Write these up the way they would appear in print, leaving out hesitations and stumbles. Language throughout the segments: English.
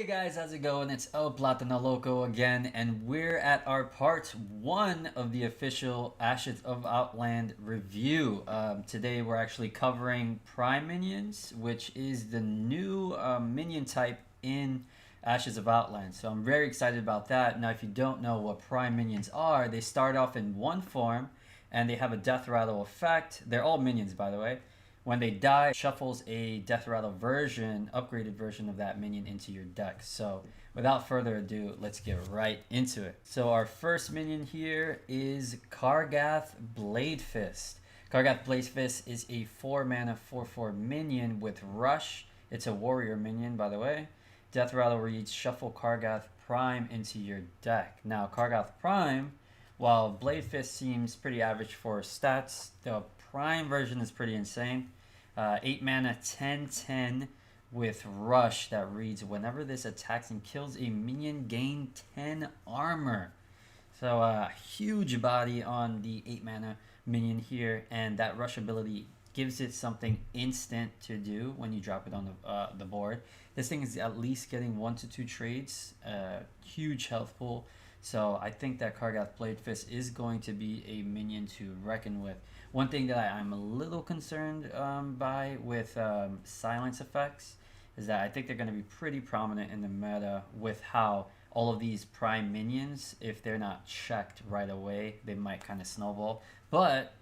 Hey guys, how's it going? It's Outland Loco again, and we're at our part 1 of the official Ashes of Outland review. Today we're actually covering Prime Minions, which is the new minion type in Ashes of Outland. So I'm very excited about that. Now, if you don't know what Prime Minions are, they start off in one form, and they have a death rattle effect. They're all minions, by the way. When they die, it shuffles a Death Rattle version, upgraded version of that minion into your deck. So without further ado, let's get right into it. So our first minion here is Cargoth Bladefish. Cargoth Bladefish is a 4 mana 4/4 minion with Rush. It's a warrior minion, by the way. Death Rattle reads shuffle Cargoth Prime into your deck. Now, Cargoth Prime, while Bladefish seems pretty average for stats, the Prime version is pretty insane. 8 mana 10/10 with Rush that reads whenever this attacks and kills a minion, gain 10 armor. So huge body on the 8 mana minion here, and that Rush ability gives it something instant to do when you drop it on the board. This thing is at least getting 1 to 2 trades, huge health pool. So I think that Cargoth Bladefish is going to be a minion to reckon with. One thing that I'm a little concerned by with silence effects is that I think they're going to be pretty prominent in the meta with how all of these prime minions, if they're not checked right away, they might kind of snowball. But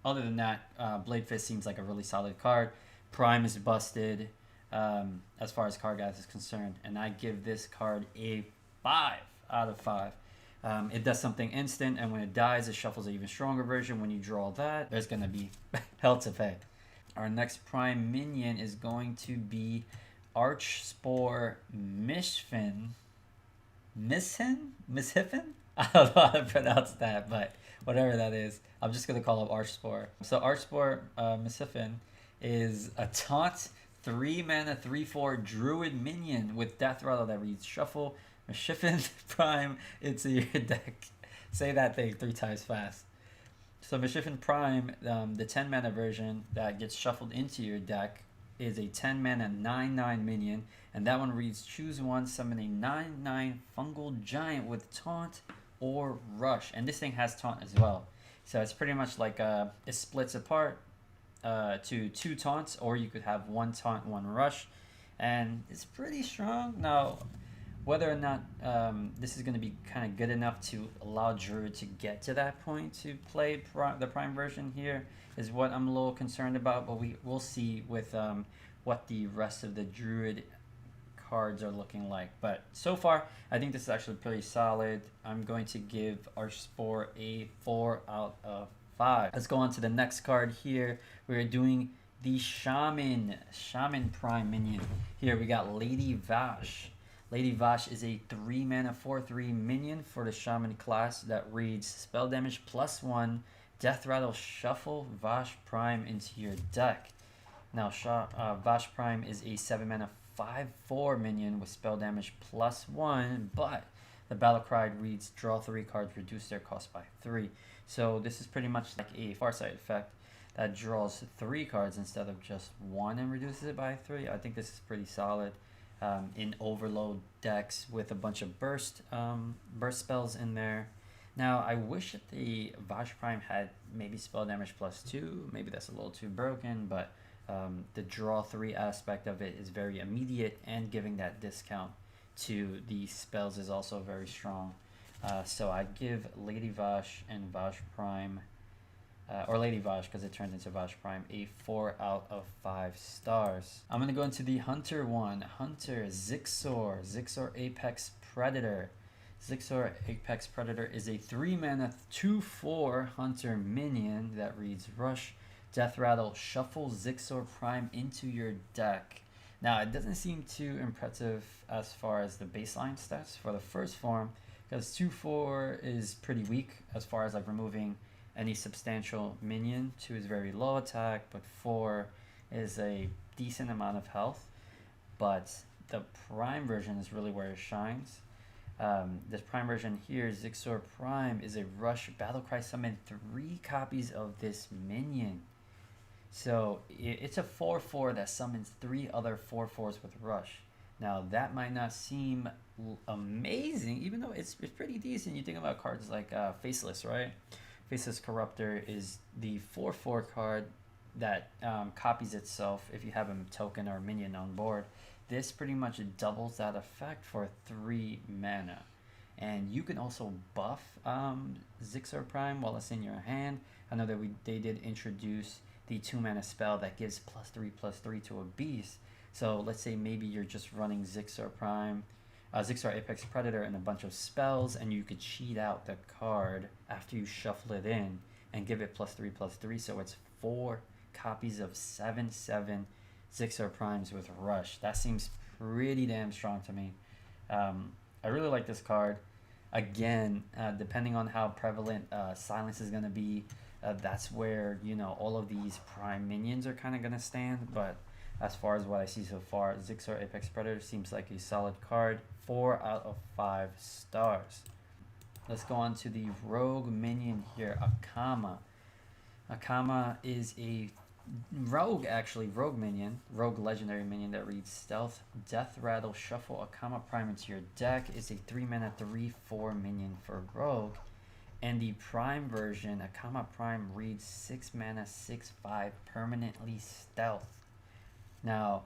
other than that, Bladefish seems like a really solid card. Prime is busted as far as Cargoth is concerned, and I give this card a 5 out of 5. It does something instant, and when it dies, it shuffles an even stronger version. When you draw that, there's going to be hell to pay. Our next prime minion is going to be Archspore Mishfin. Mishiffin? I don't know how to pronounce that, but whatever that is, I'm just going to call him Archspore. So Archspore Mishiffin is a taunt 3 mana 3/4 druid minion with death rattle that reads shuffle Mishiffin Prime into your deck. Say that thing 3 times fast. So Mishiffin Prime, the 10 mana version that gets shuffled into your deck, is a 10 mana 9/9 minion, and that one reads choose one, summon a 9/9 fungal giant with taunt or rush, and this thing has taunt as well. So it's pretty much like it splits apart to 2 taunts, or you could have 1 taunt, 1 rush, and it's pretty strong. Now, whether or not this is going to be kind of good enough to allow Druid to get to that point to play the Prime version here is what I'm a little concerned about, but we'll see with what the rest of the Druid cards are looking like. But so far, I think this is actually pretty solid. I'm going to give Archspore a 4 out of 5. Let's go on to the next card here. We're doing the Shaman Prime minion. Here we got Lady Vash. Lady Vash is a 3 mana 4/3 minion for the Shaman class that reads spell damage +1, death rattle shuffle Vash Prime into your deck. Now Vash Prime is a 7 mana 5/4 minion with spell damage +1, but the battle cry reads draw 3 cards, reduce their cost by 3. So this is pretty much like a Farsight effect that draws 3 cards instead of just 1 and reduces it by 3. I think this is pretty solid. In overload decks with a bunch of burst spells in there. Now, I wish that the Vash Prime had maybe spell damage +2. Maybe that's a little too broken, but the draw 3 aspect of it is very immediate, and giving that discount to the spells is also very strong. So I give Lady Vash and Vash Prime, or Lady Vash because it turned into Vash Prime, a 4 out of 5 stars. I'm going to go into the Hunter one. Hunter Zixor Apex Predator. Zixor Apex Predator is a 3 mana 2/4 Hunter minion that reads rush, death rattle, shuffle Zixor Prime into your deck. Now, it doesn't seem too impressive as far as the baseline stats for the first form, because 2/4 is pretty weak as far as like removing any substantial minion. 2 is very low attack, but 4 is a decent amount of health. But the Prime version is really where it shines. This Prime version here, Zixor Prime, is a rush battlecry summon 3 copies of this minion. So it's a 4/4 that summons 3 other 4/4s with rush. Now that might not seem amazing, even though it's pretty decent. You think about cards like Faceless, right? Faceless Corruptor is the 4/4 card that copies itself if you have a token or a minion on board. This pretty much doubles that effect for 3 mana. And you can also buff Zixar Prime while it's in your hand. I know that they did introduce the 2 mana spell that gives +3/+3 to a beast. So let's say maybe you're just running Zixar Prime, Zixar Apex Predator, and a bunch of spells, and you could cheat out the card after you shuffle it in and give it +3/+3. So it's 4 copies of 7/7 Zixar Primes with Rush. That seems pretty damn strong to me. I really like this card. Again, depending on how prevalent Silence is going to be, that's where, you know, all of these Prime minions are kind of going to stand. But as far as what I see so far, Zixar Apex Predator seems like a solid card. 4 out of 5 stars. Let's go on to the Rogue minion here, Akama. Akama is a rogue minion, rogue legendary minion that reads Stealth, Death Rattle, Shuffle Akama Prime into your deck. Is a 3 mana 3/4 minion for rogue. And the Prime version, Akama Prime, reads 6 mana 6/5 permanently stealth. Now,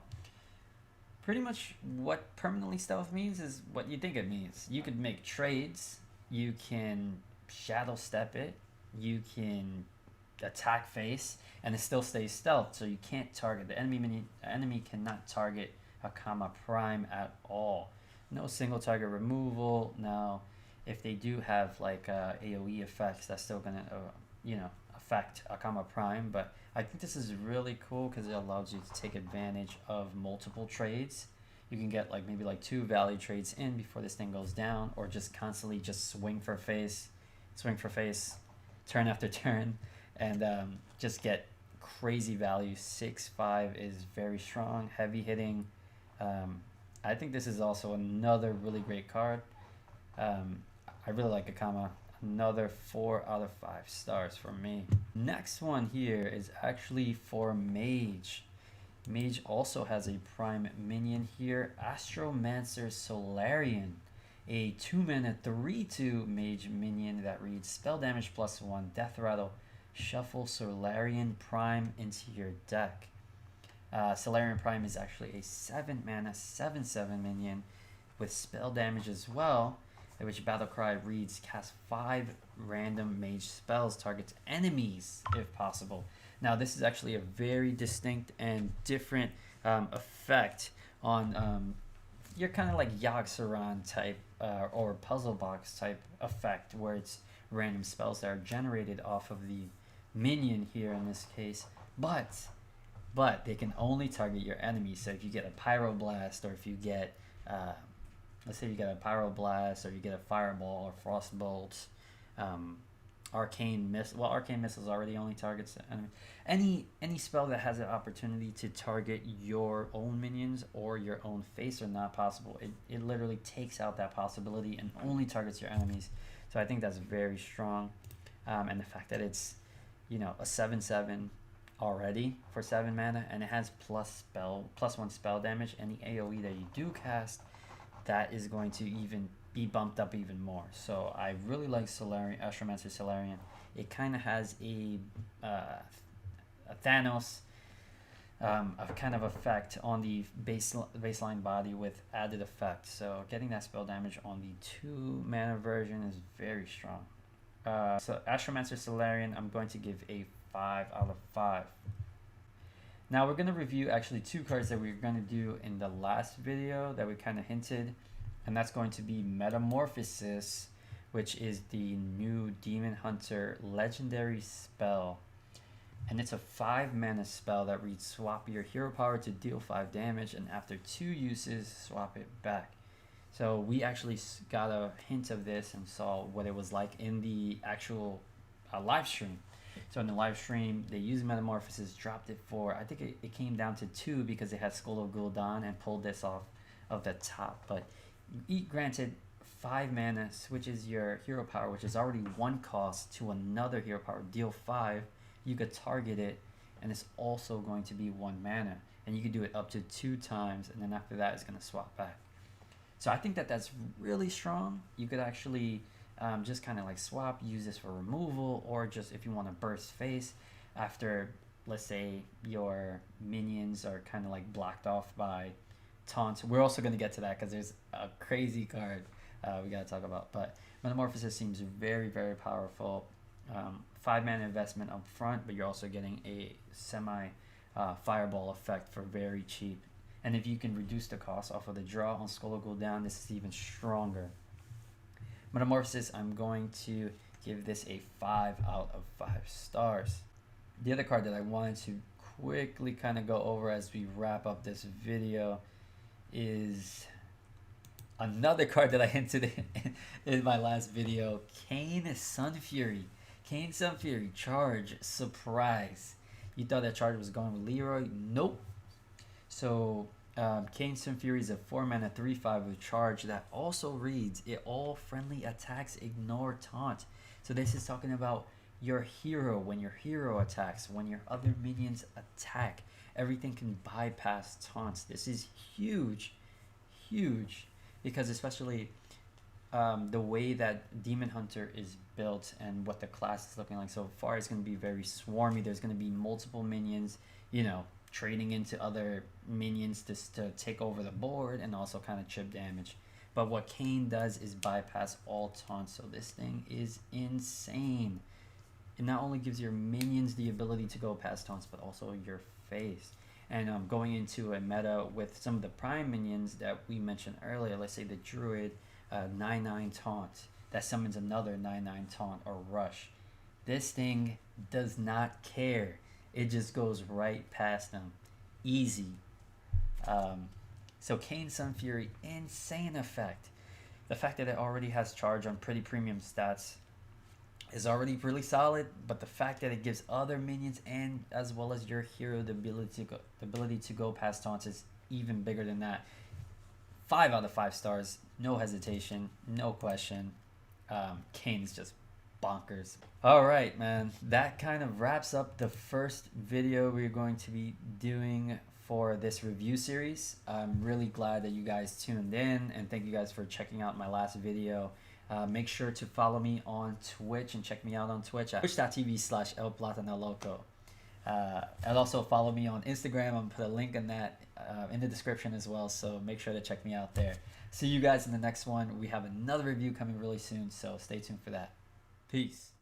pretty much what permanently stealth means is what you think it means. You could make trades, you can shadow step it, you can attack face, and it still stays stealth, so you can't target the enemy cannot target Akama Prime at all. No single target removal. Now if they do have like AoE effects, that's still gonna affect Akama Prime, but I think this is really cool because it allows you to take advantage of multiple trades. You can get like maybe like 2 value trades in before this thing goes down, or just constantly just swing for face, turn after turn, and just get crazy value. 6/5 is very strong, heavy hitting. I think this is also another really great card. I really like Akama. Another 4 out of 5 stars for me. Next one here is actually for Mage. Mage also has a Prime minion here, Astromancer Solarian, a 2 mana 3/2 Mage minion that reads Spell Damage +1, Death Rattle, Shuffle Solarian Prime into your deck. Solarian Prime is actually a 7 mana 7/7 minion with spell damage as well, which battle cry reads Cast 5 random mage spells, targets enemies if possible. Now this is actually a very distinct and different effect on your kind of like Yogg-Saron type or puzzle box type effect, where it's random spells that are generated off of the minion here in this case, but they can only target your enemies. So if you get a Pyroblast, or if you get let's say you get a Pyroblast, or you get a Fireball or Frostbolt, Arcane Missile. Well, Arcane Missiles already only targets the enemy. Any spell that has an opportunity to target your own minions or your own face are not possible. It literally takes out that possibility and only targets your enemies. So I think that's very strong. And the fact that it's, you know, a 7/7 already for 7 mana, and it has +1 spell damage. Any AoE that you do cast, that is going to even be bumped up even more. So I really like Astromancer Solarian. It kind of has a Thanos kind of effect on the baseline body with added effect. So getting that spell damage on the 2 mana version is very strong. So Astromancer Solarian, I'm going to give a 5 out of 5. Now we're going to review actually 2 cards that we were going to do in the last video that we kind of hinted, and that's going to be Metamorphosis, which is the new Demon Hunter legendary spell. And it's a 5 mana spell that reads swap your hero power to deal 5 damage, and after 2 uses swap it back. So we actually got a hint of this and saw what it was like in the actual live stream. So in the live stream, they used Metamorphosis, dropped it for, I think it came down to 2 because they had Skull of Gul'dan and pulled this off of the top. But granted, 5 mana switches your hero power, which is already 1 cost, to another hero power, deal 5. You could target it, and it's also going to be 1 mana. and you can do it up to 2 times, and then after that it's going to swap back. So I think that that's really strong. You could actually just kind of like swap, use this for removal, or just if you want to burst face after, let's say, your minions are kind of like blocked off by taunts. We're also going to get to that because there's a crazy card we got to talk about. But Metamorphosis seems very, very powerful. 5 mana investment up front, but you're also getting a semi fireball effect for very cheap. And if you can reduce the cost off of the draw on Skull Go Down, this is even stronger. Metamorphosis, I'm going to give this a 5 out of 5 stars. The other card that I wanted to quickly kind of go over as we wrap up this video is another card that I hinted in my last video, Cain Sunfury. Cain Sunfury, charge, surprise. You thought that charge was going with Leroy? Nope. So Cain Sunfury is a 4 mana 3/5 with charge that also reads, it all friendly attacks ignore taunt. So this is talking about your hero. When your hero attacks, when your other minions attack, everything can bypass taunts. This is huge, huge, because especially the way that Demon Hunter is built and what the class is looking like so far, is going to be very swarmy. There's going to be multiple minions, you know, trading into other minions to take over the board and also kind of chip damage. But what Cain does is bypass all taunts, so this thing is insane. It not only gives your minions the ability to go past taunts, but also your face. And going into a meta with some of the prime minions that we mentioned earlier, let's say the Druid 9/9 taunt that summons another 9/9 taunt or rush. This thing does not care. It just goes right past them. Easy. So Cain Sunfury, insane effect. The fact that it already has charge on pretty premium stats is already really solid, but the fact that it gives other minions and as well as your hero the ability to go past taunts is even bigger than that. 5 out of 5 stars, no hesitation, no question. Cain is just bonkers. All right, man, that kind of wraps up the first video we're going to be doing for this review series. I'm really glad that you guys tuned in, and thank you guys for checking out my last video. Make sure to follow me on Twitch and check me out on Twitch at twitch.tv/elplatanaloco. And also follow me on Instagram. I'm going to put a link in that in the description as well, so make sure to check me out there. See you guys in the next one. We have another review coming really soon, so stay tuned for that. Peace.